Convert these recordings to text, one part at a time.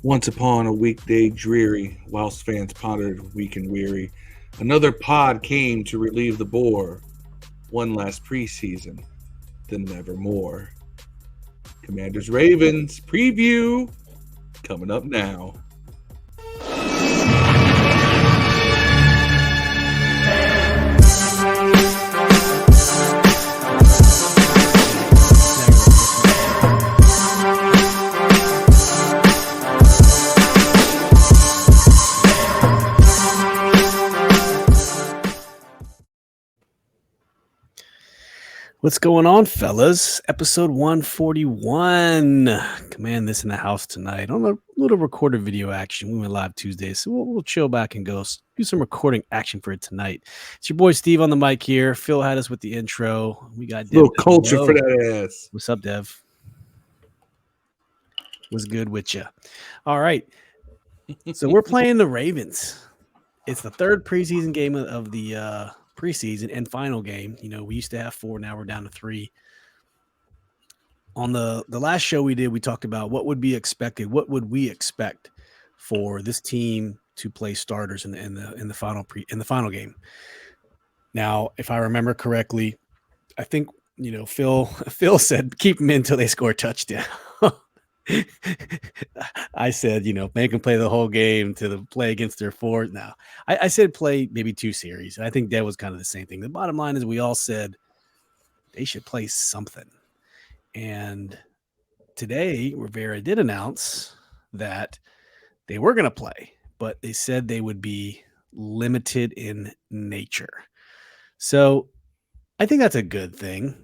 Once upon a weekday dreary, whilst fans pondered weak and weary, another pod came to relieve the bore. One last preseason, then nevermore. Commanders Ravens preview coming up now. What's going on, fellas? Episode 141. Command this in the house tonight on a little recorded video action. We went live Tuesday, so we'll chill back and go do some recording action for it tonight. It's your boy Steve on the mic here. Phil had us with the intro. We got Dev. Little culture for that ass. What's up, Dev? What's good with you? All right. So we're playing the Ravens. It's the third preseason game of the preseason and final game. You know, we used to have 4, now we're down to 3. On the last show we did, we talked about what would be expected. What would we expect for this team to play starters in the final game? Now, if I remember correctly, I think Phil said keep them in until they score a touchdown. I said, make them play the whole game to play against their fourth. Now, I said play maybe 2 series. I think that was kind of the same thing. The bottom line is we all said they should play something. And today, Rivera did announce that they were going to play, but they said they would be limited in nature. So I think that's a good thing,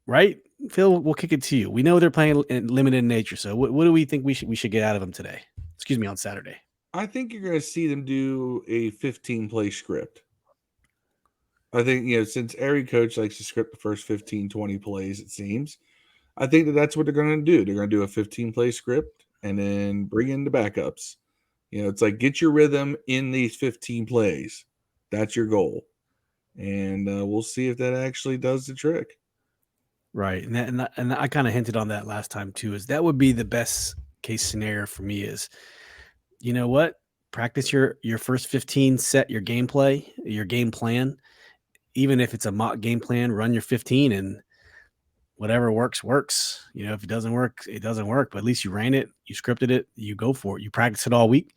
right? Phil, we'll kick it to you. We know they're playing in limited nature. So what do we think we should get out of them today? Excuse me, on Saturday. I think you're going to see them do a 15-play script. I think, since every coach likes to script the first 15, 20 plays, it seems, I think that's what they're going to do. They're going to do a 15-play script and then bring in the backups. It's like get your rhythm in these 15 plays. That's your goal. And we'll see if that actually does the trick. Right. And I kind of hinted on that last time too, is that would be the best case scenario for me is, you know what? Practice your first 15, set your gameplay, your game plan. Even if it's a mock game plan, run your 15 and whatever works. If it doesn't work, it doesn't work. But at least you ran it, you scripted it, you go for it. You practice it all week,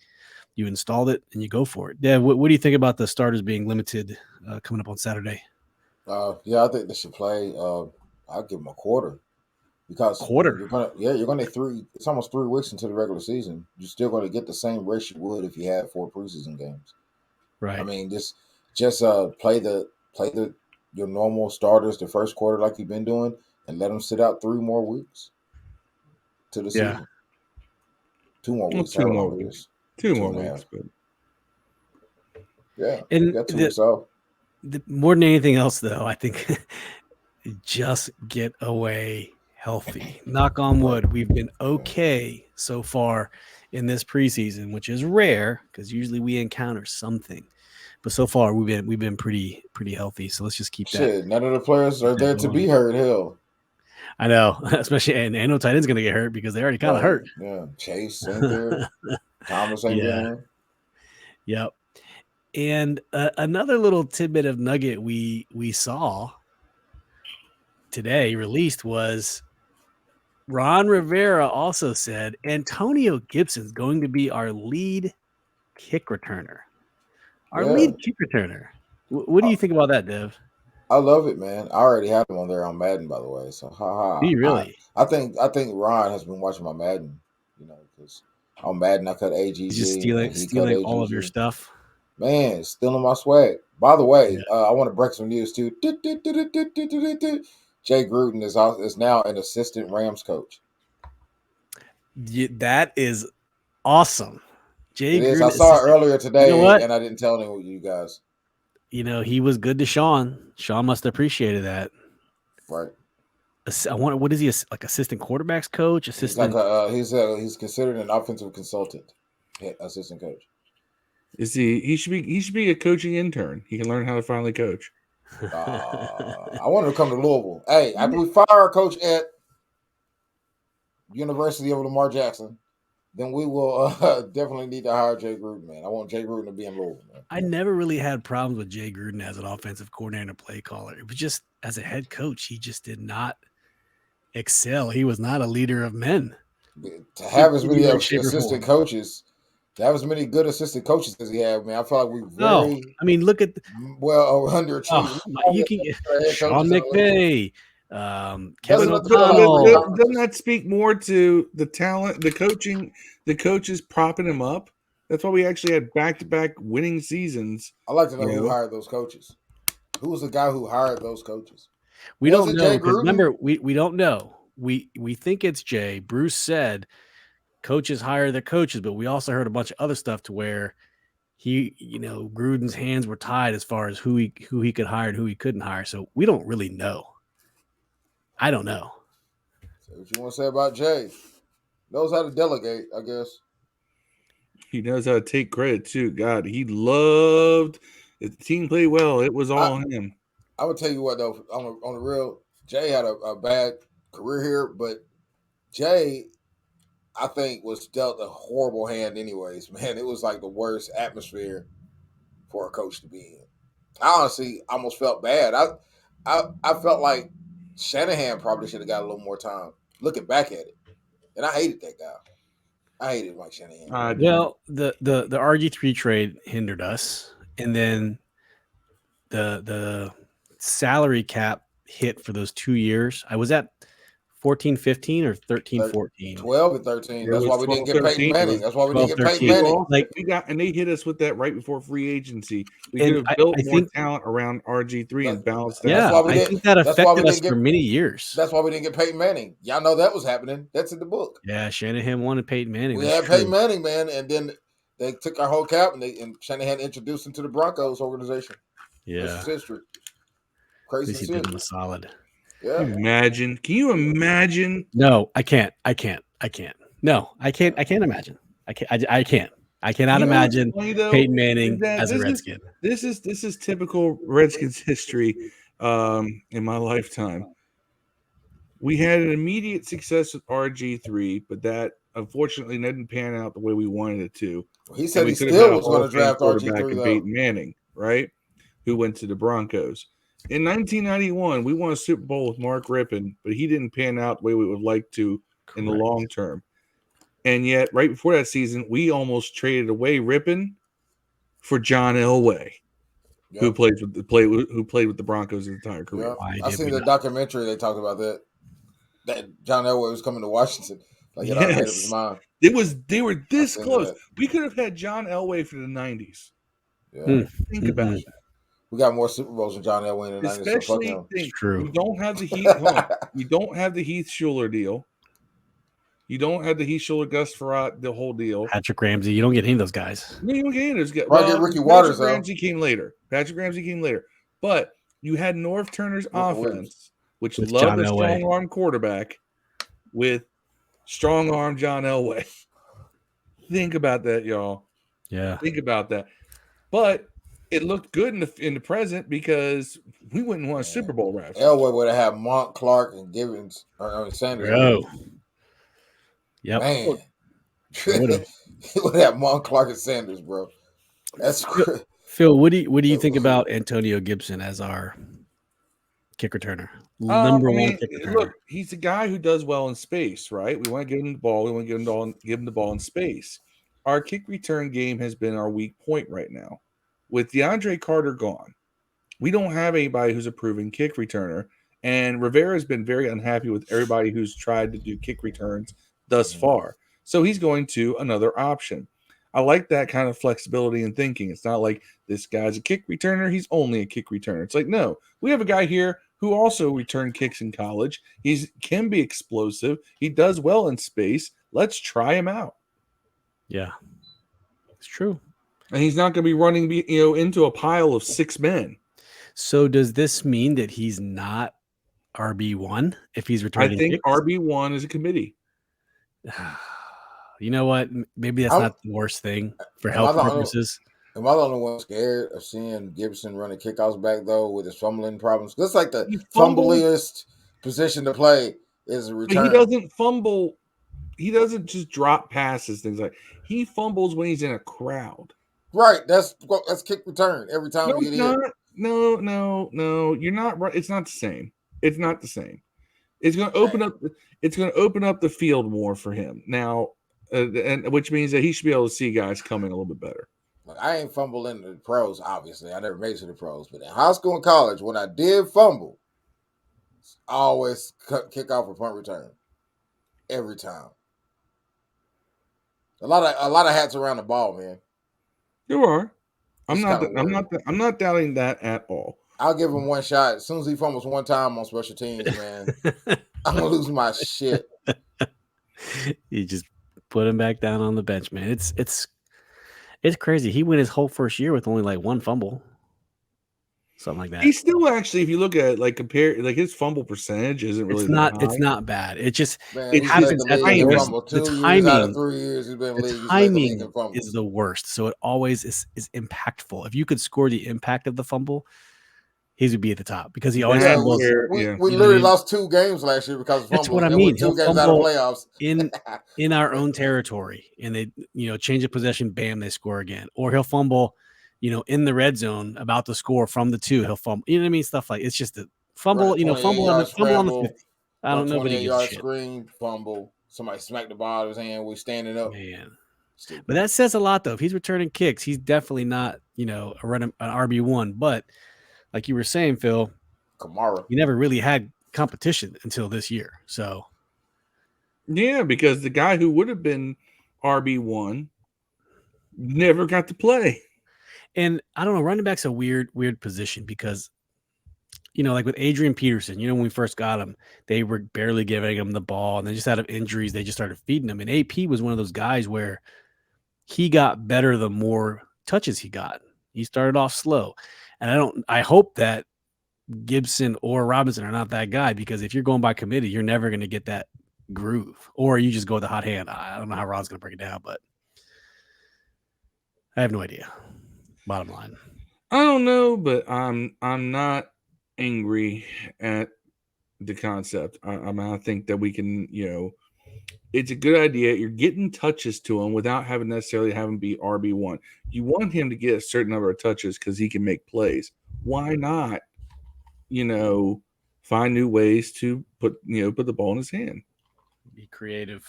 you installed it, and you go for it. Yeah, what do you think about the starters being limited coming up on Saturday? Yeah, I think they should play. I'll give them a quarter because you're gonna 3. It's almost 3 weeks into the regular season. You're still going to get the same race you would if you had 4 preseason games. Right. I mean, just play your normal starters the first quarter like you've been doing, and let them sit out 3 more weeks to the season. 2 more weeks. 2 more weeks. 2 more weeks. But... yeah, and you got 2 weeks off. More than anything else, though, I think just get away healthy. Knock on wood. We've been okay so far in this preseason, which is rare because usually we encounter something. But so far we've been pretty healthy. So let's just keep that. None of the players are there to be hurt. Hell, I know, especially and no tight end's gonna get hurt because they already kind of hurt. Yeah, Chase ain't there. Thomas ain't there. Yep. And another little tidbit of nugget we saw today released was Ron Rivera also said Antonio Gibson's going to be our lead kick returner. Lead kick returner. What do you think about that, Dev? I love it, man. I already have him on there on Madden, by the way. So, Do you really? I think Ron has been watching my Madden. Because on Madden I cut AGG. He's just stealing all of your stuff. Man, stealing my swag. By the way, I want to break some news too. Jay Gruden is now an assistant Rams coach. That is awesome. Jay Gruden. I saw it earlier today, and I didn't tell anyone you guys. He was good to Sean. Sean must have appreciated that. Right. I wonder, what is he, like assistant quarterbacks coach? Assistant. He's considered an offensive consultant, assistant coach. Is he should be a coaching intern. He can learn how to finally coach. I want him to come to Louisville. Hey, after we fire our coach at University of Lamar Jackson, then we will definitely need to hire Jay Gruden, man. I want Jay Gruden to be in Louisville, man. I never really had problems with Jay Gruden as an offensive coordinator and play caller. It was just as a head coach, he just did not excel. He was not a leader of men. To have as many assistant coaches, to have as many good assistant coaches as he had, man, I feel like we very. I mean, look at well underachieved. You can Sean McVay, Kevin O'Connell. Doesn't that speak more to the talent, the coaching, the coaches propping him up? That's why we actually had back-to-back winning seasons. I'd like to know who hired those coaches. Who was the guy who hired those coaches? We don't know, because remember, we don't know. We think it's Jay. Bruce said coaches hire their coaches, but we also heard a bunch of other stuff to where Gruden's hands were tied as far as who he could hire and who he couldn't hire. So we don't really know. I don't know. So what you want to say about Jay? Knows how to delegate, I guess. He knows how to take credit too. God, he loved if the team played well. It was all on him. I would tell you what though, on the real, Jay had a bad career here, but Jay, I think, was dealt a horrible hand anyways, man. It was like the worst atmosphere for a coach to be in. I honestly almost felt bad. I felt like Shanahan probably should have got a little more time. Looking back at it. And I hated that guy. I hated Mike Shanahan. Well, the RG3 trade hindered us. And then the salary cap hit for those 2 years. I was at 14-15 or 13-14. 12 and 13. That's why we didn't get Peyton Manning. That's why we didn't get Peyton Manning. And they hit us with that right before free agency. We could have built more talent around RG3 and balanced that. Yeah, I think that affected us for many years. That's why we didn't get Peyton Manning. Y'all know that was happening. That's in the book. Yeah, Shanahan wanted Peyton Manning. We had Peyton Manning, man, and then they took our whole cap and Shanahan introduced him to the Broncos organization. Yeah. This is history. Crazy. He did them solid. Yeah. Can you imagine? No, I can't. No, I can't imagine. I can't. I cannot imagine Peyton Manning as a Redskin. This is typical Redskins history in my lifetime. We had an immediate success with RG3, but that unfortunately didn't pan out the way we wanted it to. He said he still was going to draft RG3 and Peyton Manning, right? Who went to the Broncos. In 1991, we won a Super Bowl with Mark Rippon, but he didn't pan out the way we would like to in the long term. And yet, right before that season, we almost traded away Rippon for John Elway, who played with the Broncos his entire career. Yeah. I seen the documentary. They talked about that John Elway was coming to Washington. Like, he made up his mind. They were this close. That. We could have had John Elway for the 90s. Yeah. Think about that. We got more Super Bowls than John Elway in the 90s. Especially, it's true. You don't have the Heath. You don't have the Heath Schuler deal. You don't have the Heath Schuler, Gus Frerotte, the whole deal. Patrick Ramsey. You don't get any of those guys. No, you don't get any of those guys. Get Ricky Waters. Patrick Ramsey came later. But you had Norv Turner's offense, which loved a strong arm quarterback with strong arm John Elway. Think about that, y'all. Yeah. Think about that. But it looked good in the present because we wouldn't want a Super Bowl ref. Elway would have had Monk, Clark, and Gibbons or Sanders. Oh, yep. Man, he would have Monk, Clark, and Sanders, bro. That's Phil. What do you think about Antonio Gibson as our kick returner? Number one kick returner. Look, he's a guy who does well in space, right? We want to give him the ball. We want to give him the ball in space. Our kick return game has been our weak point right now. With DeAndre Carter gone, we don't have anybody who's a proven kick returner. And Rivera has been very unhappy with everybody who's tried to do kick returns thus far. So he's going to another option. I like that kind of flexibility in thinking. It's not like this guy's a kick returner. He's only a kick returner. It's like, no, we have a guy here who also returned kicks in college. He can be explosive. He does well in space. Let's try him out. Yeah, it's true. And he's not going to be running, into a pile of 6 men. So does this mean that he's not RB1 if he's returning? I think kicks? RB1 is a committee. You know what? Maybe that's not the worst thing for health purposes. Am I the only one scared of seeing Gibson running kickoffs back though with his fumbling problems? That's like the fumbliest position to play is a return. But he doesn't fumble He doesn't just drop passes, things like he fumbles when he's in a crowd. Right. That's kick return every time No, we it's get hit. not. No. You're not right. It's not the same. It's not the same. It's going to open up. It's going to open up the field more for him now, and which means that he should be able to see guys coming a little bit better. Like, I ain't fumbled in the pros. Obviously, I never made it to the pros, but in high school and college, when I did fumble, I always kick off a punt return every time. A lot of hats around the ball, man. There are. I'm It's not doubting that at all. I'll give him one shot. As soon as he fumbles one time on special teams, man, I'm gonna lose my shit. You just put him back down on the bench, man. It's crazy. He went his whole first year with only like one fumble. Something like that. He's still actually, if you look at like compare, like his fumble percentage isn't really it's not bad. It just it happens at the worst. The timing out of 3 years he's been in the league. Timing is the worst. So it always is impactful. If you could score the impact of the fumble, he would be at the top because he always fumbles. We literally lost 2 games last year because of fumbles. That's what I mean. 2 games out of playoffs in our own territory, and they change of possession, bam, they score again. Or he'll fumble, in the red zone about to score from the 2. He'll fumble. You know what I mean? Stuff like it's just a fumble. Fumble on the 50. I don't know. Nobody gives a shit. Screen, fumble. Somebody smacked the ball out of his hand. We're standing up. Man. But that says a lot, though. If he's returning an definitely not, an RB1. But like you were saying, Phil, Kamara, you never really had competition until this year. So, yeah, because the guy who would have been RB1 never got to play. And I don't know, running back's a weird position because, like with Adrian Peterson, when we first got him, they were barely giving him the ball, and then just out of injuries, they just started feeding him. And AP was one of those guys where he got better the more touches he got. He started off slow. And I hope that Gibson or Robinson are not that guy, because if you're going by committee, you're never going to get that groove, or you just go with the hot hand. I don't know how Rod's going to break it down, but I have no idea. Bottom line, I don't know, but I'm not angry at the concept. I think that we can, it's a good idea. You're getting touches to him without having necessarily have him be RB1. You want him to get a certain number of touches because he can make plays. Why not, find new ways to put the ball in his hand? Be creative.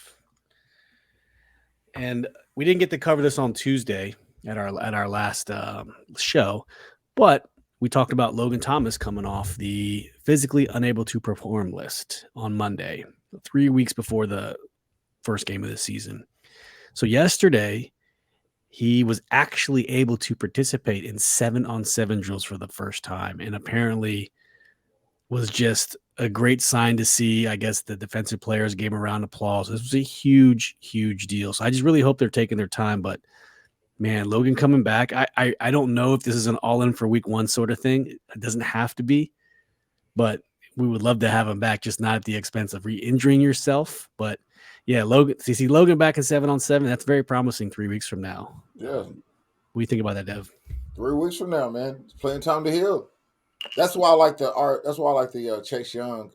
And we didn't get to cover this on Tuesday at our last show, but we talked about Logan Thomas coming off the physically unable to perform list on Monday, 3 weeks before the first game of the season. So yesterday, he was actually able to participate in 7-on-7 drills for the first time, and apparently was just a great sign to see. I guess the defensive players gave him a round of applause. This was a huge, huge deal. So I just really hope they're taking their time. But man, Logan coming back, I don't know if this is an all-in for week 1 sort of thing. It doesn't have to be, but we would love to have him back, just not at the expense of re-injuring yourself. But yeah, Logan, so you see Logan back in 7-on-7. That's very promising 3 weeks from now. Yeah. What do you think about that, Dev? 3 weeks from now, man. It's plenty of time to heal. That's why I like the Chase Young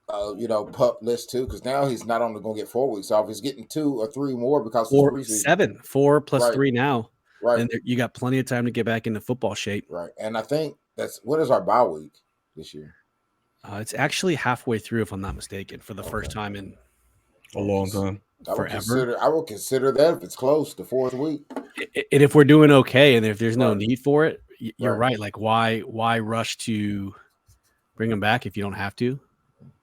pup list too, because now he's not only going to get 4 weeks off, he's getting 2 or 3 more because it's 4 plus 3 now. Right. And you got plenty of time to get back into football shape. Right. And I think what is our bye week this year? It's actually halfway through, if I'm not mistaken, for the first time in a long time. I would consider that if it's close to 4th week. And if we're doing okay, and if there's no need for it, you're right. Like why rush to bring them back if you don't have to?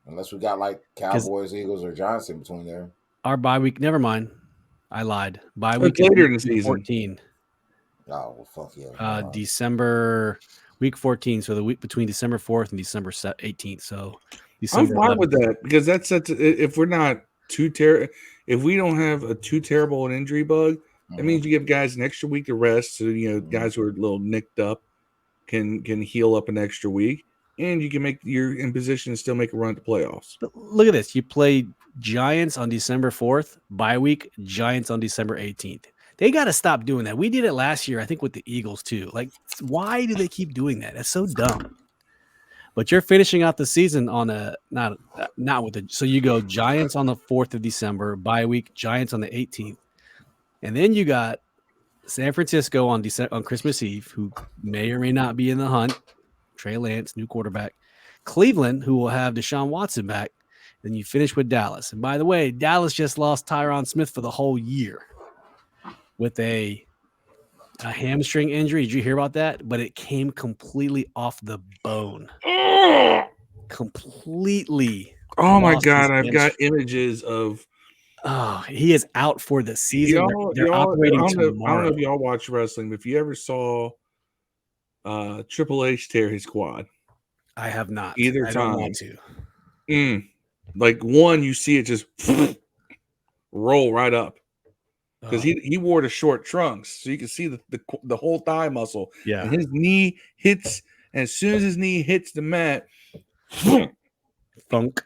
Unless we got like Cowboys, Eagles, or Giants in between there. Our bye week, never mind. I lied. Bye week later in the season. 14. Oh, well, fuck yeah. December week 14. So the week between December 4th and December 18th. So December I'm fine 11th. with that, because that sets if we're not if we don't have a too terrible an injury bug, that means you give guys an extra week to rest. So guys who are a little nicked up can heal up an extra week, and you can you're in position to still make a run at the playoffs. But look at this. You play Giants on December 4th, bye week, Giants on December 18th. They got to stop doing that. We did it last year, I think, with the Eagles too. Like, why do they keep doing that? That's so dumb. But you're finishing out the season on a not with the so you go Giants on the 4th of December, bye week, Giants on the 18th. And then you got San Francisco on Christmas Eve, who may or may not be in the hunt. Trey Lance, new quarterback. Cleveland, who will have Deshaun Watson back. Then you finish with Dallas. And by the way, Dallas just lost Tyron Smith for the whole year with a hamstring injury. Did you hear about that? But it came completely off the bone. Completely. Oh my God! I've got images of. Oh, he is out for the season. They're operating tomorrow. I don't know if y'all watch wrestling, but if you ever saw Triple H tear his quad, I have not. Either I time. Don't want to. Like one, you see it just roll right up because he wore the short trunks, so you can see the whole thigh muscle. Yeah, and his knee hits, and as soon as his knee hits the mat, thunk.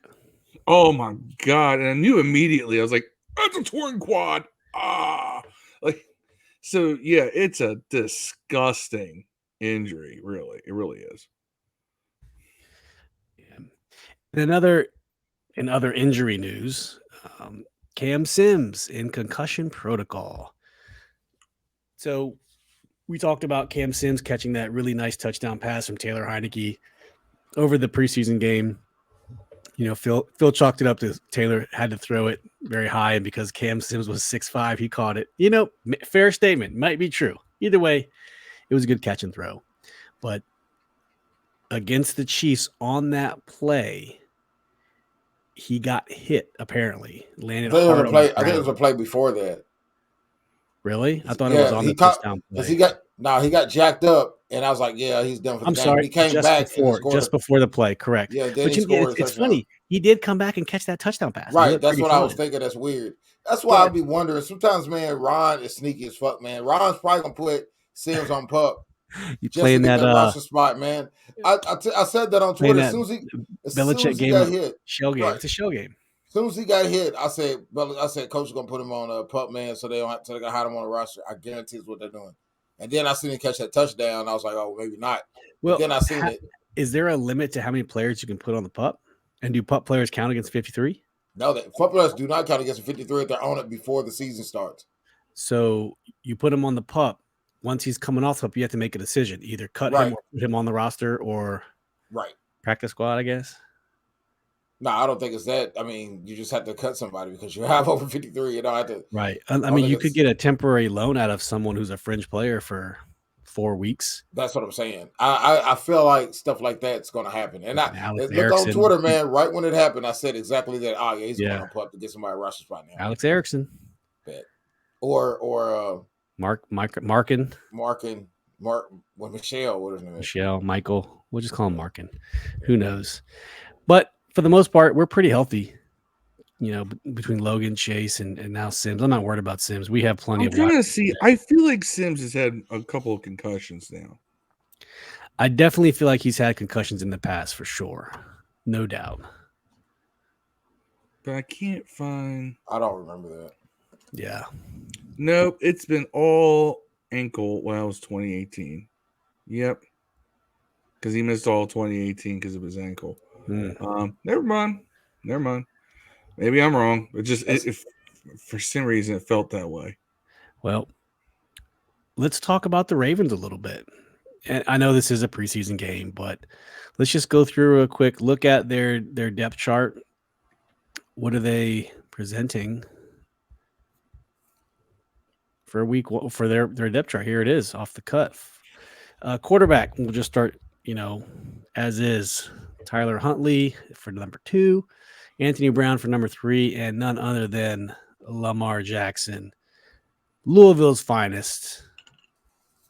Oh my God! And I knew immediately. I was like, "That's a torn quad." So yeah, it's a disgusting injury. Really, it really is. And in other injury news, Cam Sims in concussion protocol. So we talked about Cam Sims catching that really nice touchdown pass from Taylor Heineke over the preseason game. You know, Phil chalked it up to Taylor had to throw it very high, and because Cam Sims was 6'5", he caught it. You know, fair statement, might be true. Either way, it was a good catch and throw. But against the Chiefs on that play, he got hit, apparently. Landed hard on the ground. I think it was a play before that. Really? I thought it was on the touchdown play. He got jacked up, and I was like, yeah, he's done for the game. Sorry, he came back just before the play, correct. Yeah, but it's funny. He did come back and catch that touchdown pass. Right, that's what I was thinking. That's weird. That's why I'd be wondering. Sometimes, man, Ron is sneaky as fuck, man. Ron's probably going to put Sims on pup. You playing that roster spot, man. I said that on Twitter. As soon as he got hit, shell game. Right. It's a shell game. As soon as he got hit, I said, Coach is gonna put him on a pup, man, so they're gonna hide him on the roster. I guarantee it's what they're doing. And then I seen him catch that touchdown. I was like, oh, maybe not. Well, then I seen it. Is there a limit to how many players you can put on the pup? And do pup players count against 53? No, pup players do not count against 53 if they're on it before the season starts. So you put him on the pup. Once he's coming off the pup, you have to make a decision. Either cut him or put him on the roster or practice squad, I guess. No, I don't think it's that. I mean, you just have to cut somebody because you have over 53. You don't have to. Right. I mean, you could get a temporary loan out of someone who's a fringe player for 4 weeks. That's what I'm saying. I feel like stuff like that's going to happen. And I look Erickson. on Twitter, man. Right when it happened, I said exactly that. Oh, yeah, he's going to pull up to get somebody a roster spot now. Alex Erickson. Or Markin. Well, Michelle, what is his name? Michelle, Michael. We'll just call him Markin. Who knows? But for the most part, we're pretty healthy. You know, between Logan, Chase, and now Sims. I'm not worried about Sims. We have plenty of. I feel like Sims has had a couple of concussions now. I definitely feel like he's had concussions in the past for sure. No doubt. But I can't find. I don't remember that. Yeah. Nope. It's been all ankle when I was 2018. Yep. Because he missed all 2018 because of his ankle. Never mind. Maybe I'm wrong. It just if for some reason it felt that way. Well, let's talk about the Ravens a little bit. And I know this is a preseason game, but let's just go through a quick look at their depth chart. What are they presenting for a week for their depth chart? Here it is off the cuff. Quarterback, we'll just start, as is. Tyler Huntley for number 2, Anthony Brown for number 3, and none other than Lamar Jackson, Louisville's finest,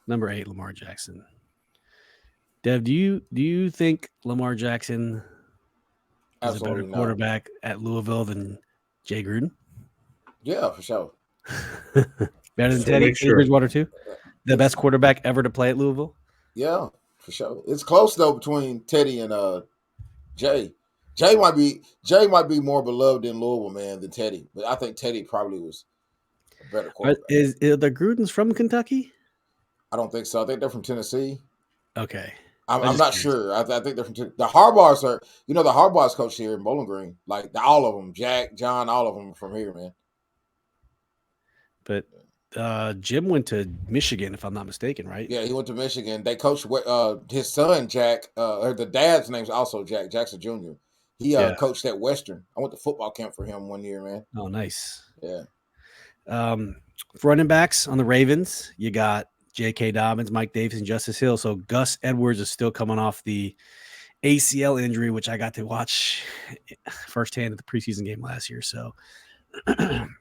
number 8, Lamar Jackson. Dev, do you think Lamar Jackson is a better quarterback at Louisville than Jay Gruden? Yeah, for sure. Better than Teddy Bridgewater too? The best quarterback ever to play at Louisville? Yeah, for sure. It's close though between Teddy and Jay. Jay might be more beloved in Louisville, man, than Teddy. But I think Teddy probably was a better quarterback. Is the Grudens from Kentucky? I don't think so. I think they're from Tennessee. Okay. I'm not sure. I think they're from the Harbaughs are. The Harbaughs coach here in Bowling Green. Like all of them, Jack, John, all of them from here, man. But Jim went to Michigan, if I'm not mistaken, right? Yeah, he went to Michigan. They coached his son, Jack, or the dad's name's also Jack, Jackson Jr. He coached at Western. I went to football camp for him one year, man. Oh, nice. Yeah. For running backs on the Ravens, you got J.K. Dobbins, Mike Davis, and Justice Hill. So Gus Edwards is still coming off the ACL injury, which I got to watch firsthand at the preseason game last year. So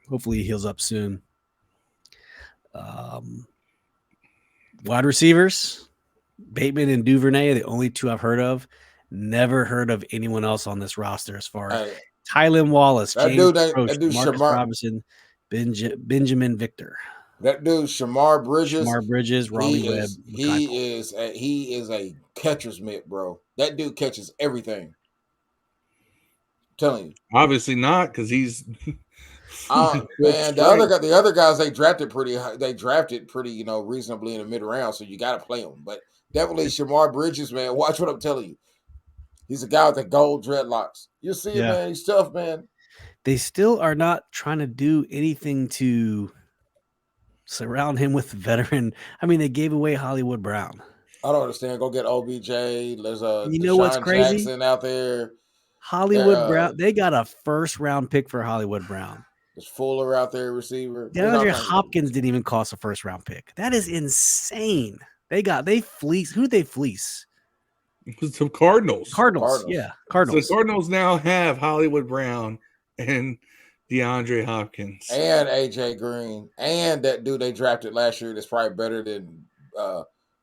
hopefully he heals up soon. Wide receivers, Bateman and Duvernay are the only two I've heard of. Never heard of anyone else on this roster as far as Tylen Wallace, James Proche, Marcus Robinson, Benjamin Victor. That dude, Shamar Bridges, Raleigh Webb. He is a catcher's mitt, bro. That dude catches everything. I'm telling you. Obviously not, because he's man, the other guys they drafted pretty reasonably in the mid round, so you got to play them. But definitely Shamar Bridges, man. Watch what I'm telling you. He's a guy with the gold dreadlocks. You see him, man. He's tough, man. They still are not trying to do anything to surround him with veteran. I mean, they gave away Hollywood Brown. I don't understand. Go get OBJ. There's what's crazy? Jackson out there. Hollywood Brown. They got a first-round pick for Hollywood Brown. There's Fuller out there, receiver. DeAndre Hopkins didn't even cost a first-round pick. That is insane. They fleece. Who did they fleece? Some Cardinals. Cardinals. Yeah, Cardinals. So Cardinals now have Hollywood Brown and DeAndre Hopkins and AJ Green and that dude they drafted last year that's probably better than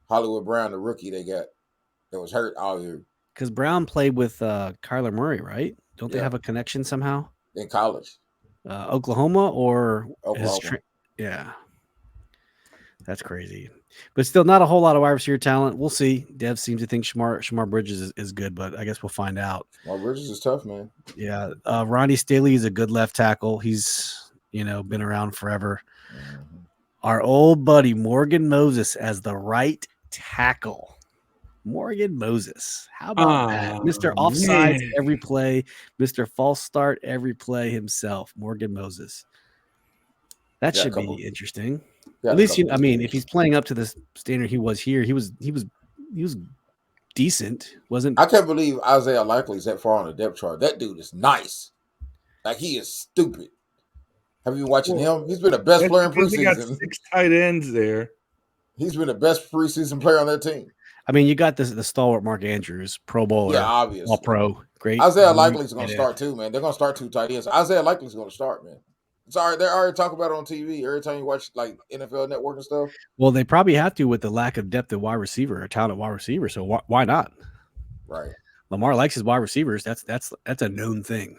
Hollywood Brown, the rookie they got that was hurt all year. Because Brown played with Kyler Murray, right? Don't they have a connection somehow in college? Oklahoma or yeah, that's crazy. But still, not a whole lot of wide receiver talent. We'll see. Dev seems to think Shamar Bridges is good, but I guess we'll find out. Shamar Bridges is tough, man. Yeah, Ronnie Staley is a good left tackle. He's been around forever. Mm-hmm. Our old buddy Morgan Moses as the right tackle. Morgan Moses, how about that, Mr. Offsides every play, Mr. False Start every play himself. Morgan Moses. That should be interesting. At least if he's playing up to the standard he was here, he was decent, wasn't? I can't believe Isaiah Likely's that far on the depth chart. That dude is nice. Like he is stupid. Have you been watching him? He's been the best player in preseason. He got 6 tight ends there. He's been the best preseason player on that team. I mean, you got the stalwart Mark Andrews, Pro Bowler, obviously, All Pro, great. Isaiah Likely's going to start too, man. They're going to start 2 tight ends. Isaiah Likely's going to start, man. Sorry, they're already talking about it on TV every time you watch like NFL Network and stuff. Well, they probably have to with the lack of depth at wide receiver or talent at wide receiver. So why not? Right. Lamar likes his wide receivers. That's a known thing.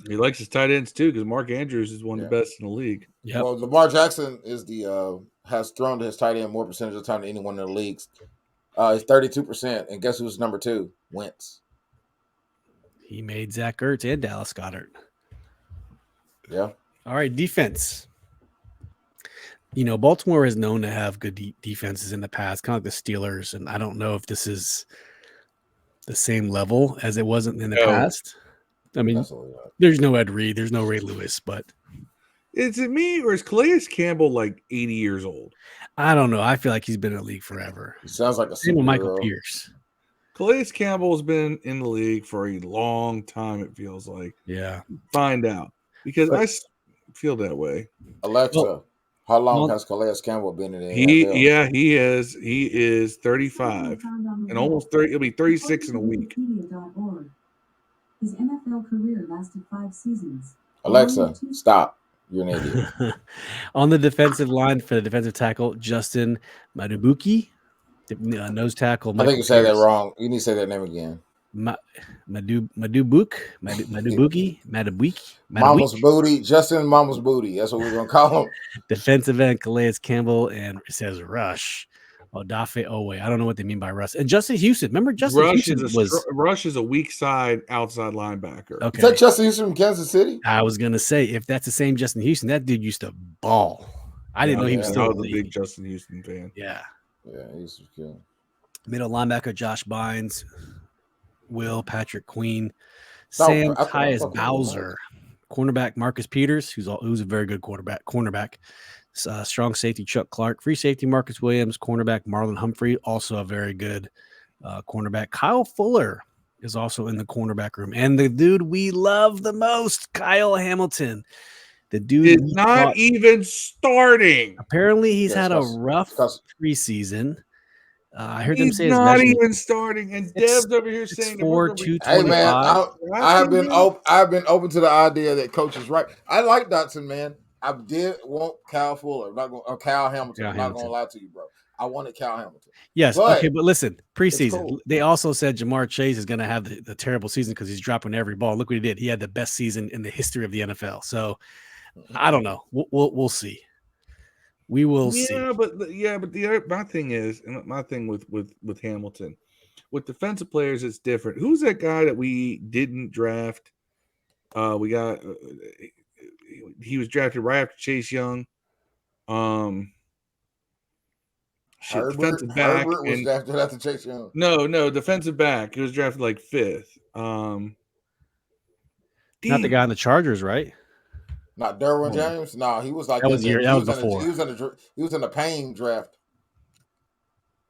He likes his tight ends too because Mark Andrews is one of the best in the league. Yep. Well, Lamar Jackson is has thrown to his tight end more percentage of the time than anyone in the leagues. It's 32%, and guess who's number 2? Wentz. He made Zach Ertz and Dallas Goedert. Yeah. All right, defense. Baltimore is known to have good defenses in the past, kind of like the Steelers, and I don't know if this is the same level as it wasn't in the past. I mean, there's no Ed Reed, there's no Ray Lewis, but is it me or is Calais Campbell like 80 years old? I don't know. I feel like he's been in the league forever. He sounds like a same with Michael Pierce. Calais Campbell has been in the league for a long time, it feels like. Yeah. Find out. Because I feel that way. Alexa, how long has Calais Campbell been in the NFL? Yeah, he is. He is 35 and almost 30. He'll be 36 in a week. His NFL career lasted 5 seasons. Alexa, stop. You're an idiot. On the defensive line for the defensive tackle, Justin Madubuike, nose tackle. I think you said that wrong. You need to say that name again. Madubuike. Mama's Booty. Justin Mama's Booty. That's what we're going to call him. Defensive end, Calais Campbell, and it says Rush. Odafe Owe. I don't know what they mean by Russ. And Justin Houston. Remember Justin Rush is a weak side outside linebacker. Okay. Is that Justin Houston from Kansas City? I was going to say, if that's the same Justin Houston, that dude used to ball. I didn't know he was still a big Justin Houston fan. Yeah. Yeah, he used to kill. Middle linebacker Josh Bynes, Will Patrick Queen, Sam Tyus Bowser, cornerback Marcus Peters, who's a very good cornerback. Strong safety Chuck Clark, free safety Marcus Williams, cornerback Marlon Humphrey, also a very good cornerback. Kyle Fuller is also in the cornerback room, and the dude we love the most, Kyle Hamilton. The dude is not even starting. Apparently, he's had a rough preseason. I heard them say he's not even starting, and Dev's over here saying 6'4", hey man, I've been open to the idea that coach is right. I like Dotson, man. I did want Kyle Fuller. Kyle Hamilton. I'm not gonna lie to you, bro. I wanted Kyle Hamilton. Yes, okay, but listen, preseason. Cool. They also said Jamar Chase is going to have the terrible season because he's dropping every ball. Look what he did. He had the best season in the history of the NFL. So I don't know. We'll see. We will see. But my thing is, and my thing with Hamilton, with defensive players, it's different. Who's that guy that we didn't draft? We got he was drafted right after Chase Young. Herbert was drafted after Chase Young. No, defensive back. He was drafted like 5th. Not the guy in the Chargers, right? Not Derwin James. No, he was like that was before. He was in the Payne draft.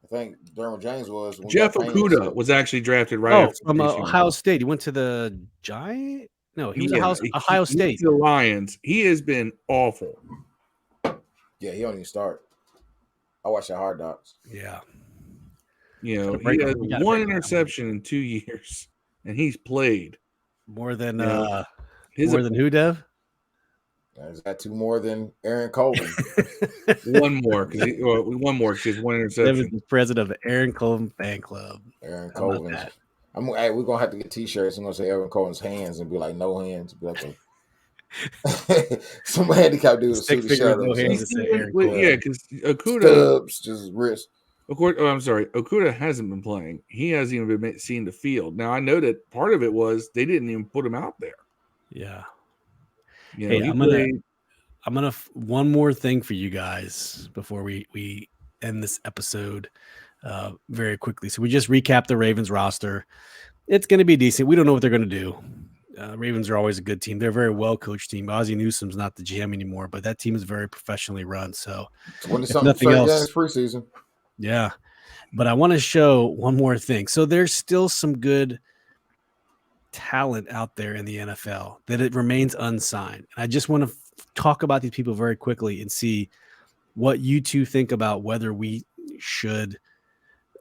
I think Derwin James was. Jeff Okudah was actually drafted right after from Ohio State. He went to the Giants. No, he was Ohio State. The Lions. He has been awful. Yeah, he don't even start. I watched that Hard Knocks. Yeah. He has one interception in 2 years, and he's played more than who, Dev? He's got 2 more than Aaron Colvin. one more because he has 1 interception. Dev is the president of the Aaron Colvin fan club. Aaron Colvin. We're gonna have to get T-shirts. I'm gonna say Aaron Colvin's hands and be like no hands. Be like some handicap dude. Stick figure no hands. Because Okudah just wrist. Okudah hasn't been playing. He hasn't even been seen the field. Now I know that part of it was they didn't even put him out there. Yeah. Hey, I'm gonna one more thing for you guys before we end this episode very quickly. So we just recapped the Ravens roster. It's going to be decent. We don't know what they're going to do. Ravens are always a good team. They're a very well-coached team. Ozzie Newsome's not the GM anymore, but that team is very professionally run. So nothing else, preseason. Yeah. But I want to show one more thing. So there's still some good talent out there in the NFL that it remains unsigned. And I just want to talk about these people very quickly and see what you two think about whether we should,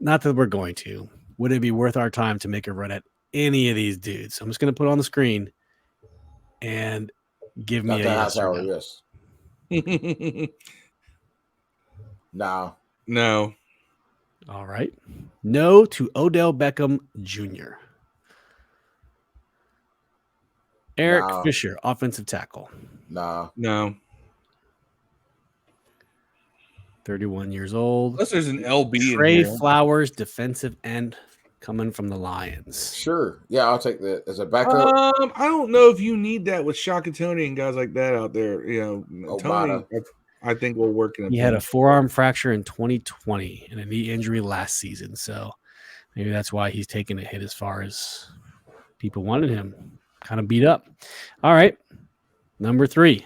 not that we're going to, would it be worth our time to make a run at any of these dudes? So I'm just going to put it on the screen and give me a yes or no. Yes. No. All right. No to Odell Beckham Jr. Eric Fisher, offensive tackle. No. 31 years old. Unless there's an LB Trey in here. Flowers, defensive end, coming from the Lions. Sure. Yeah, I'll take that as a backup. I don't know if you need that with Shaka Toney and guys like that out there. Tony, I think will work in. He had a forearm fracture in 2020 and a knee injury last season. So maybe that's why he's taking a hit as far as people wanted him. Kind of beat up. All right. Number 3.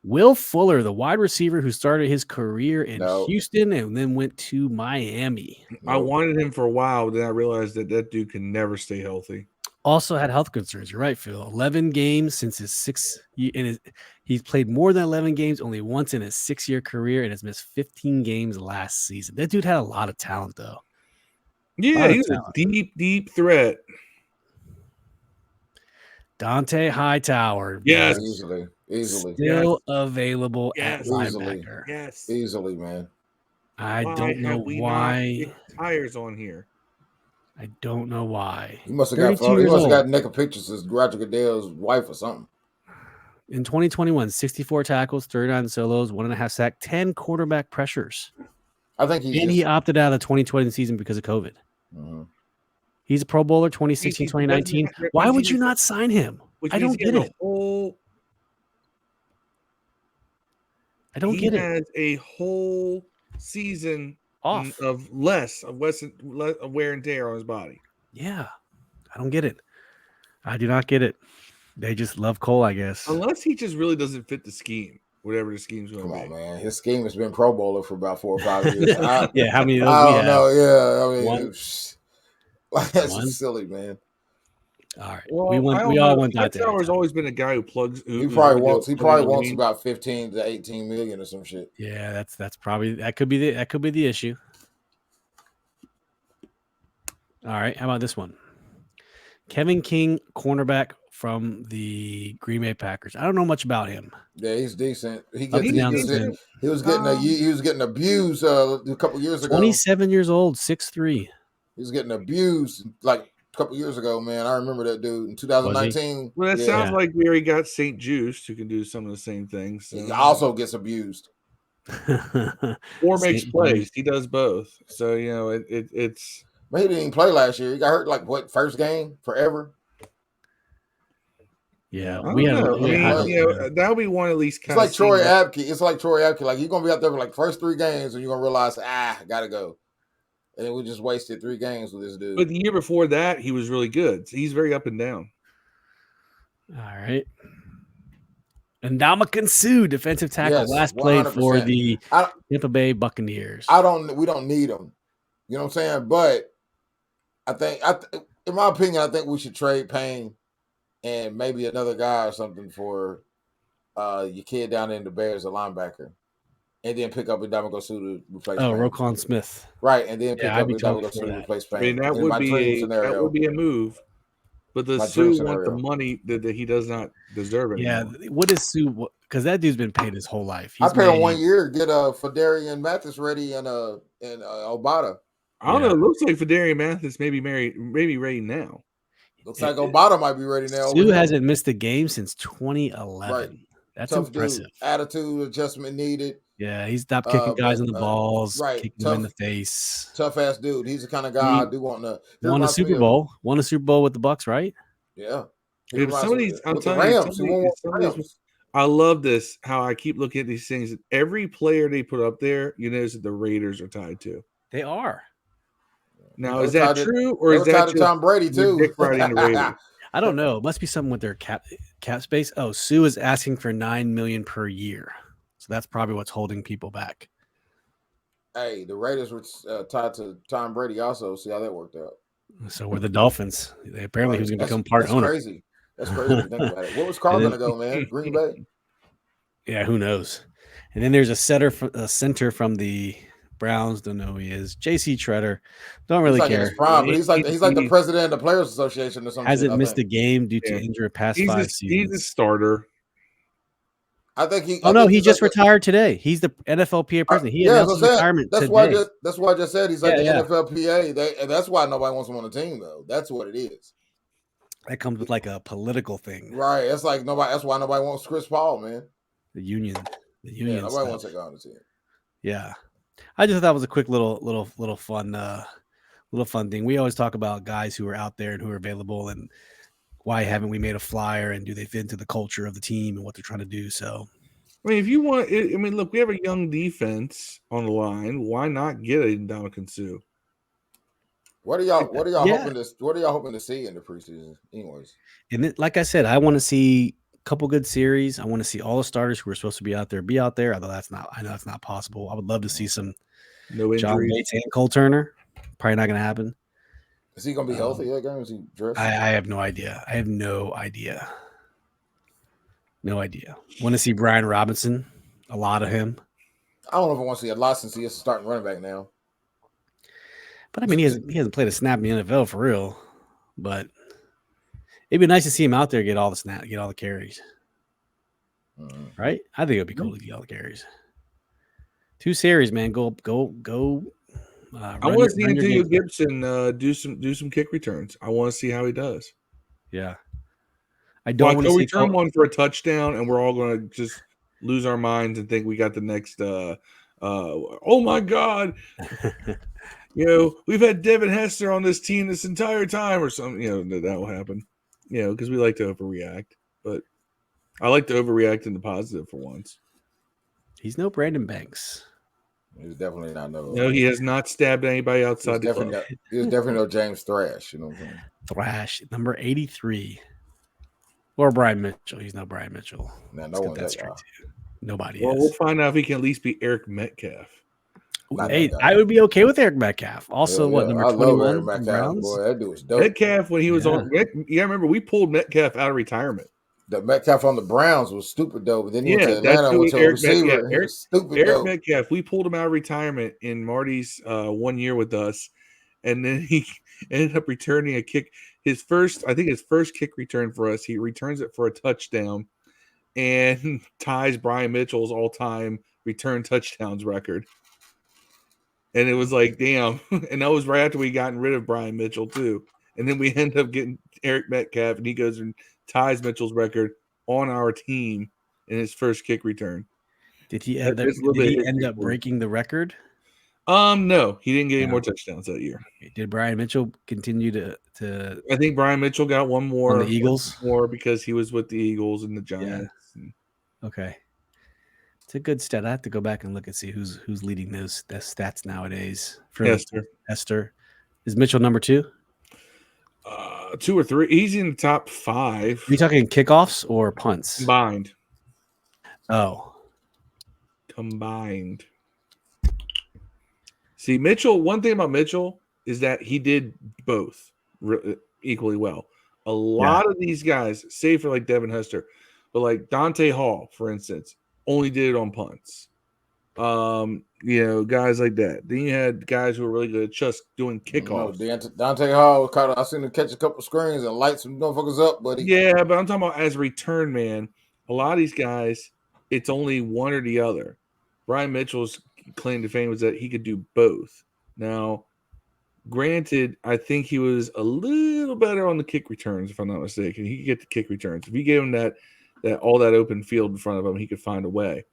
Will Fuller, the wide receiver who started his career in Houston and then went to Miami. I wanted him for a while, but then I realized that dude can never stay healthy. Also had health concerns. You're right, Phil. 11 games since his 6 year. He's played more than 11 games only once in his 6-year career and has missed 15 games last season. That dude had a lot of talent, though. Yeah, he was a deep threat. Dante Hightower. Yes. Easily. Still available at linebacker. Yes. Easily, man. I don't know why. Tires on here. I don't know why. He must have got naked pictures of Roger Goodell's wife or something. In 2021, 64 tackles, 39 solos, 1.5 sacks, 10 quarterback pressures. I think he opted out of the 2020 season because of COVID. Mm-hmm. He's a Pro Bowler 2016, 2019. Why would you not sign him? I don't get it. I don't get it. He has a whole season Off. of less wear and tear on his body. Yeah. I don't get it. I do not get it. They just love Cole, I guess. Unless he just really doesn't fit the scheme, whatever the scheme's going to Come be. on, man. His scheme has been Pro Bowler for about 4 or 5 years. Yeah, how many of those I we don't have? know. Yeah, I mean, One? that's One? just silly, man. All right. Well, We all won that. Hightower's always been a guy who plugs. He probably wants about 15 to 18 million or some shit. Yeah, that's probably that could be the issue. All right, how about this one? Kevin King, cornerback from the Green Bay Packers. I don't know much about him. Yeah, he's decent. He was getting abused a couple years ago. 27 years old, 6'3". He was getting abused like a couple years ago, man. I remember that dude in 2019. Well, that sounds like we already got St. Juice who can do some of the same things. So. He also gets abused. Or makes plays. He does both. So, it's. But he didn't even play last year. He got hurt first game forever. Yeah, that'll be one at least. It's like Troy Apke. Like, you're gonna be out there for like first 3 games, and you're gonna realize, gotta go. And then we just wasted 3 games with this dude. But the year before that, he was really good. So he's very up and down. All right. Ndamukong Suh, defensive tackle, last played for the Tampa Bay Buccaneers. We don't need him. You know what I'm saying? But I think, in my opinion, I think we should trade Payne and maybe another guy or something for your kid down in the Bears, a linebacker, and then pick up Ndamukong Suh to replace. Oh, Roquan Smith, right? And then pick up Ndamukong Suh to replace Payne. I mean, that would be a move. But the Suh want the money that he does not deserve anymore. Yeah, what is Suh? Because that dude's been paid his whole life. I paid him 1 year, get Fedarian Mathis ready and Obata. I don't know. It looks like Fedarian Mathis maybe ready now. Looks like Obata might be ready now. Suh hasn't missed a game since 2011. Right. That's tough impressive. Dude. Attitude adjustment needed. Yeah, he's stopped kicking guys in the balls, kicking them in the face. Tough ass dude. He's the kind of guy I do want to. Won a Super Bowl. Won a Super Bowl with the Bucks, right? Yeah. I love this. How I keep looking at these things. Every player they put up there, you notice that the Raiders are tied to. They are. Now, is that true, or is that Tom Brady too? Dick riding the Raiders? I don't know. It must be something with their cap space. Oh, Suh is asking for $9 million per year, so that's probably what's holding people back. Hey, the Raiders were tied to Tom Brady also. See how that worked out. So were the Dolphins. Apparently, he was going to become part owner. Crazy. That's crazy to think about it. What was Carl going to go, man? Green Bay? Yeah, who knows? And then there's a center from the Browns. Don't know who he is. J.C. Treader. Don't really care. He's like the president of the Players Association or something. Hasn't missed a game due to injury past 5 seasons. He's a starter. I think he. Oh no, he just retired today. He's the NFLPA president. He announced his retirement today. That's why I just said he's like the NFLPA. And that's why nobody wants him on the team, though. That's what it is. That comes with like a political thing, right? It's like nobody. That's why nobody wants Chris Paul, man. The union. Yeah, nobody wants that guy on the team. Yeah, I just thought that was a quick little fun thing. We always talk about guys who are out there and who are available, and why haven't we made a flyer, and do they fit into the culture of the team and what they're trying to do? So, I mean, if you want, look, we have a young defense on the line. Why not get a Ndamukong Suh? What are y'all hoping to see in the preseason, anyways? And like I said, I want to see a couple good series. I want to see all the starters who are supposed to be out there. Although I know that's not possible. I would love to see some John Bates and Cole Turner. Probably not going to happen. Is he going to be healthy that game? Is he dressed? I have no idea. No idea. Want to see Brian Robinson? A lot of him. I don't know if I want to see a lot since he is starting running back now. But I mean, he hasn't played a snap in the NFL for real. But it'd be nice to see him out there get all the carries. Right? I think it'd be cool to get all the carries. 2 series, man. Go. I want to see Antonio Gibson do some kick returns. I want to see how he does. Yeah. I don't want to return one for a touchdown, and we're all going to just lose our minds and think we got the next. Oh my God! We've had Devin Hester on this team this entire time, or something. That will happen. Because we like to overreact, but I like to overreact in the positive for once. He's no Brandon Banks. He was definitely not No, he has not stabbed anybody outside the club. He was definitely no James Thrash. You know what I'm saying? Thrash, number 83. Or Brian Mitchell. He's no Brian Mitchell. Nah, Let's no get one's that that straight guy. too. Nobody Well, is. we'll find out if he can at least be Eric Metcalf. Not Hey, that guy. I would be okay with Eric Metcalf. Also, Yeah, what, yeah. number I love 21 Eric for the Metcalf. Browns? Boy, that dude was dope. Metcalf, when he was Yeah. on, remember we pulled Metcalf out of retirement. The Metcalf on the Browns was stupid dope. But then he went to Yeah, Atlanta that's and who went to a Eric receiver. Metcalf. He was stupid Eric dope. Metcalf, we pulled him out of retirement in Marty's 1 year with us, and then he ended up returning a kick. His first kick return for us, he returns it for a touchdown and ties Brian Mitchell's all-time return touchdowns record. And it was like, damn. And that was right after we gotten rid of Brian Mitchell too. And then we end up getting Eric Metcalf, and he goes and ties Mitchell's record on our team in his first kick return. Did he, That's a little did bit he of end history up for him. breaking the record? No, he didn't get any No. more touchdowns that year. Did Brian Mitchell continue to I think Brian Mitchell got one more on the Eagles? more because he was with the Eagles and the Giants. Okay. It's a good stat. I have to go back and look and see who's leading those stats nowadays. For Hester. Is Mitchell number 2? 2 or 3. He's in the top 5. Are you talking kickoffs or punts? Combined. Oh. Combined. See, Mitchell, one thing about Mitchell is that he did both equally well. A lot of these guys, save for like Devin Hester, but like Dante Hall, for instance, only did it on punts. Guys like that. Then you had guys who were really good at just doing kickoffs. Dante Hall was I seen him catch a couple screens and light some motherfuckers up, buddy. Yeah, but I'm talking about as a return man. A lot of these guys, it's only one or the other. Brian Mitchell's claim to fame was that he could do both. Now, granted, I think he was a little better on the kick returns, if I'm not mistaken. He could get the kick returns. If you gave him that all that open field in front of him, he could find a way.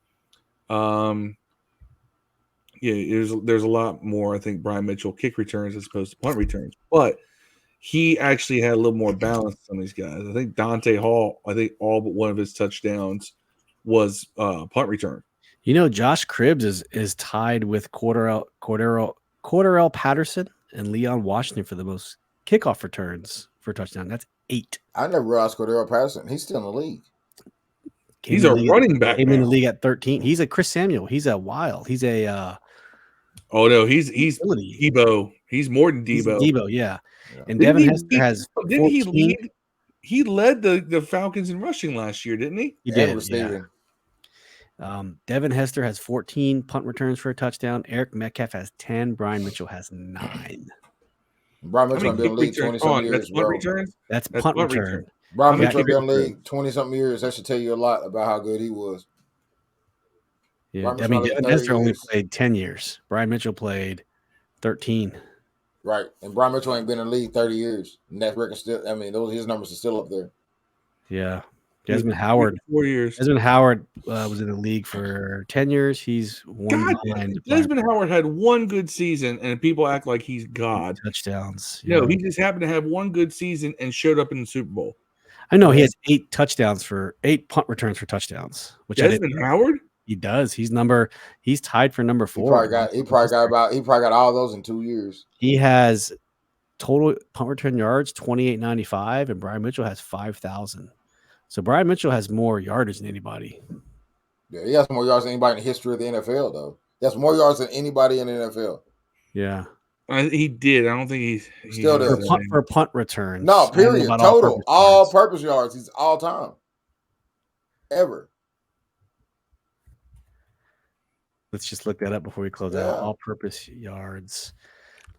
There's a lot more, I think, Brian Mitchell kick returns as opposed to punt returns. But he actually had a little more balance than some of these guys. I think Dante Hall, all but one of his touchdowns was punt return. Josh Cribbs is tied with Cordero Patterson and Leon Washington for the most kickoff returns for a touchdown. That's 8. I never realized Cordero Patterson. He's still in the league. He's a running back. Came in the league at 13. He's a Chris Samuel. He's a wild. He's a oh no, he's Debo. He's more than Debo. He's Debo, yeah. And Devin Hester has 14. Didn't he lead? He led the Falcons in rushing last year, didn't he? He did. Yeah. Devin Hester has 14 punt returns for a touchdown. Eric Metcalf has 10. Brian Mitchell has 9. Brian Mitchell been in the league 20-something years, bro. That's punt return. Brian Mitchell been in the league 20-something years. That should tell you a lot about how good he was. Yeah, Devin Hester only played 10 years. Brian Mitchell played 13. Right, and Brian Mitchell ain't been in the league 30 years. And that record still, his numbers are still up there. Yeah. Desmond Howard. 4 years. Desmond Howard was in the league for 10 years. He's one behind. Desmond Howard had one good season, and people act like he's God. Touchdowns. Yeah. No, he just happened to have one good season and showed up in the Super Bowl. I know he has 8 punt returns for touchdowns. Which Desmond Howard? He does. He's tied for number 4. He probably got all those in 2 years. He has total punt return yards 2,895, and Brian Mitchell has 5,000. So Brian Mitchell has more yardage than anybody. Yeah, he has more yards than anybody in the history of the NFL, though. He has more yards than anybody in the NFL. Yeah. He did. I don't think he's still does. For punt returns. No, period. Total. All-purpose yards. He's all-time. Ever. Let's just look that up before we close out. All-purpose yards.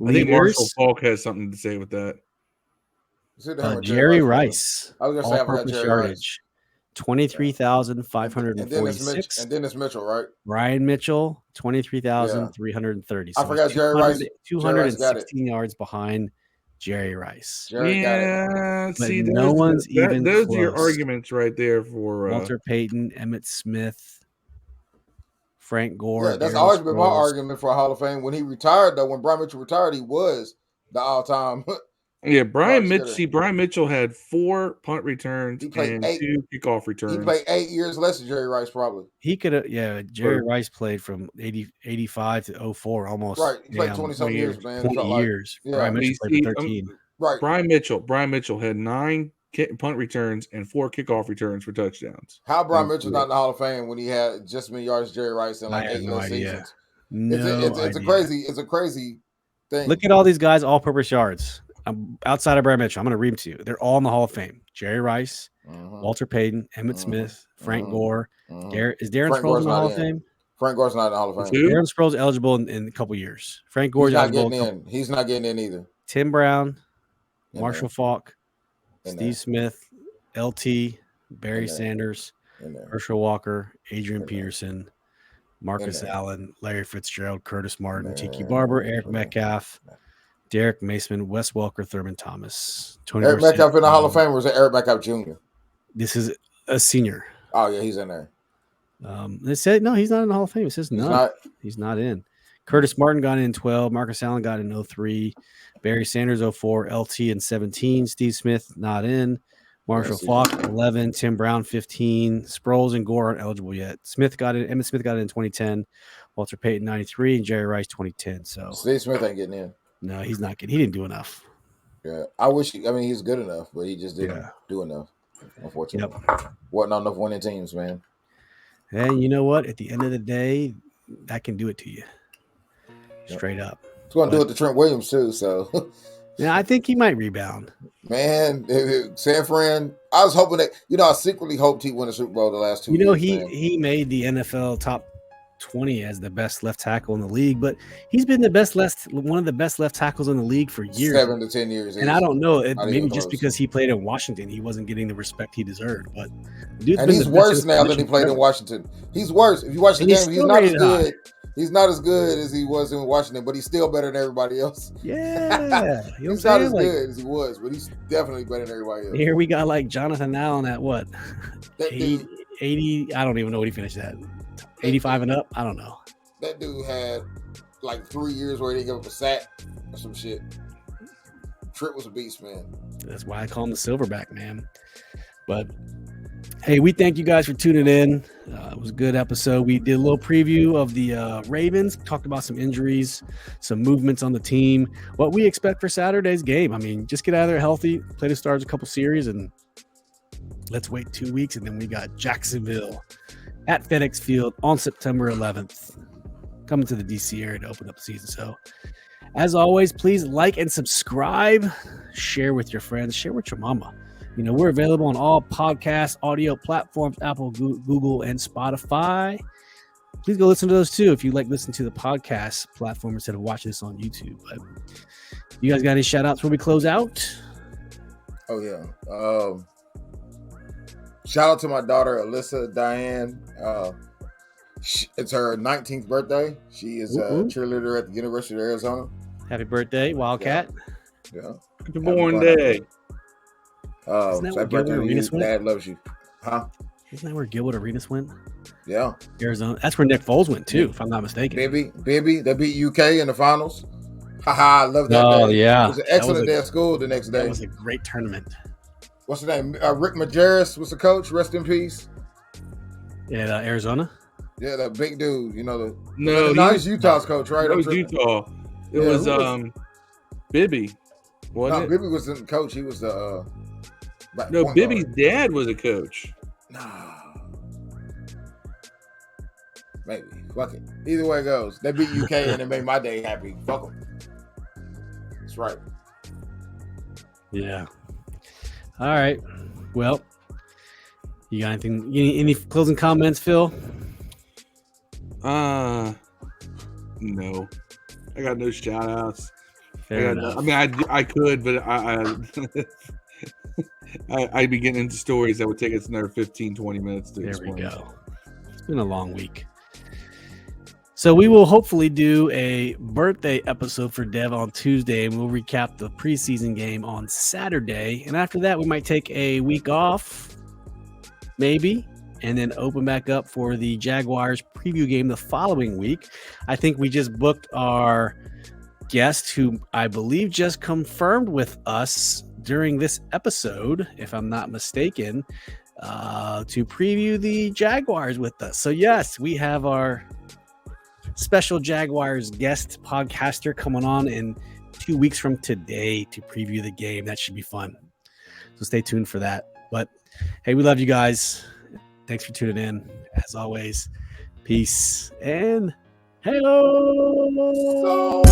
I think Marshall Faulk has something to say with that. Jerry Rice. I was going to say, I forgot Jerry yardage. 23,546. And Dennis Mitchell, right? Brian Mitchell, 23,330. So I forgot Jerry Rice. 216 yards behind Jerry Rice. See, no one's even those close. are your arguments right there for Walter Payton, Emmitt Smith, Frank Gore. Yeah, that's always been my argument for a Hall of Fame. When he retired, though, when Brian Mitchell retired, he was the all-time Yeah, Brian Mark Mitchell. Skidder. See, Brian Mitchell had 4 punt returns He played and 8. 2 kickoff He returns. played 8 years less than Jerry Rice, probably. He could have, Jerry Rice played from 85 to 04, almost. Right. He played 20 20-something years, man. 20 years. Yeah. Brian Mitchell played for 13. Right. Brian Mitchell had 9 punt returns and 4 kickoff returns for touchdowns. How Brian Mitchell not in the Hall of Fame when he had just as many yards as Jerry Rice in like 8 no seasons? It's It's a crazy thing. Look at all these guys, all-purpose yards. Outside of Brian Mitchell, I'm going to read them to you. They're all in the Hall of Fame. Jerry Rice, Walter Payton, Emmett Smith, Frank Gore. Is Darren Sproles in the Hall of Fame? Frank Gore's not in the Hall of Fame. Darren Sproles eligible in a couple years. Frank Gore's eligible. He's not getting in either. Tim Brown, Marshall Faulk, Steve Smith, LT, Barry Sanders, Herschel Walker, Adrian Peterson, Marcus Allen, Larry Fitzgerald, Curtis Martin, Tiki Barber, Eric Metcalf, Derek Mason, Wes Welker, Thurman Thomas, Tony Eric Metcalf in the Hall of Fame, or is it Eric Metcalf Jr.? This is a senior. Oh yeah, he's in there. They said no, he's not in the Hall of Fame. It says no, he's not in. Curtis Martin got in 12. Marcus Allen got in 03. Barry Sanders 04. LT in 17. Steve Smith not in. Marshall Faulk 11. Tim Brown 15. Sproles and Gore aren't eligible yet. Emmett Smith got in in 2010. Walter Payton 93 and Jerry Rice 2010. So Steve Smith ain't getting in. No, he's not getting. He didn't do enough. Yeah, I wish. He's good enough, but he just didn't do enough. Unfortunately, wasn't on enough winning teams, man. And you know what? At the end of the day, that can do it to you. Straight up. It's going to do it to Trent Williams too. So, yeah, I think he might rebound. Man, San Fran. I was hoping that. I secretly hoped he won a Super Bowl the last 2 years. He made the NFL top 20 as the best left tackle in the league, but he's been one of the best left tackles in the league for years, 7 to 10 years. And I don't know, maybe just because he played in Washington, he wasn't getting the respect he deserved. But he's worse now than he played in Washington. He's worse. If you watch the game, he's not as good. He's not as good as he was in Washington, but he's still better than everybody else. Yeah, he's not as good as he was, but he's definitely better than everybody else. Here we got like Jonathan Allen at what? 80. I don't even know what he finished at. 85 and up? I don't know. That dude had like 3 years where he didn't give up a sack or some shit. Tripp was a beast, man. That's why I call him the Silverback, man. But hey, we thank you guys for tuning in. It was a good episode. We did a little preview of the Ravens, talked about some injuries, some movements on the team, what we expect for Saturday's game. Just get out of there healthy, play the Stars a couple series, and let's wait 2 weeks, and then we got Jacksonville at FedEx Field on September 11th, coming to the DC area to open up the season. So, as always, please like and subscribe, share with your friends, share with your mama. We're available on all podcast audio platforms, Apple, Google, and Spotify. Please go listen to those too if you like listening to the podcast platform instead of watching this on YouTube. But you guys got any shout outs before we close out? Oh, yeah. Shout out to my daughter, Alyssa Diane. It's her 19th birthday. She is a cheerleader at the University of Arizona. Happy birthday, Wildcat. Yeah. Happy born day. Isn't that where Gilbert Arenas went? Dad loves you. Huh? Isn't that where Gilbert Arenas went? Yeah. Arizona. That's where Nick Foles went too, if I'm not mistaken. Baby, they beat UK in the finals. Haha, I love that. Oh, day. Yeah. It was an excellent day of school the next day. That was a great tournament. What's his name? Rick Majerus was the coach. Rest in peace. Yeah, Arizona. Yeah, that big dude. No, nice Utah's coach, right? It was Utah. It was Bibby. Bibby was the coach. He was the. Bibby's dad was a coach. Nah. Maybe. Fuck it. Either way it goes. They beat UK and it made my day happy. Fuck them. That's right. Yeah. All right. Well, you got anything? Any closing comments, Phil? No. I got no shout outs. I could, but I'd be getting into stories that would take us another 15, 20 minutes to explain. There we go. It's been a long week. So we will hopefully do a birthday episode for Dev on Tuesday, and we'll recap the preseason game on Saturday. And after that, we might take a week off, maybe, and then open back up for the Jaguars preview game the following week. I think we just booked our guest who I believe just confirmed with us during this episode, if I'm not mistaken, to preview the Jaguars with us. So yes, we have our special Jaguars guest podcaster coming on in 2 weeks from today to preview the game. That should be fun. So stay tuned for that. But hey, we love you guys. Thanks for tuning in. As always, peace and hello.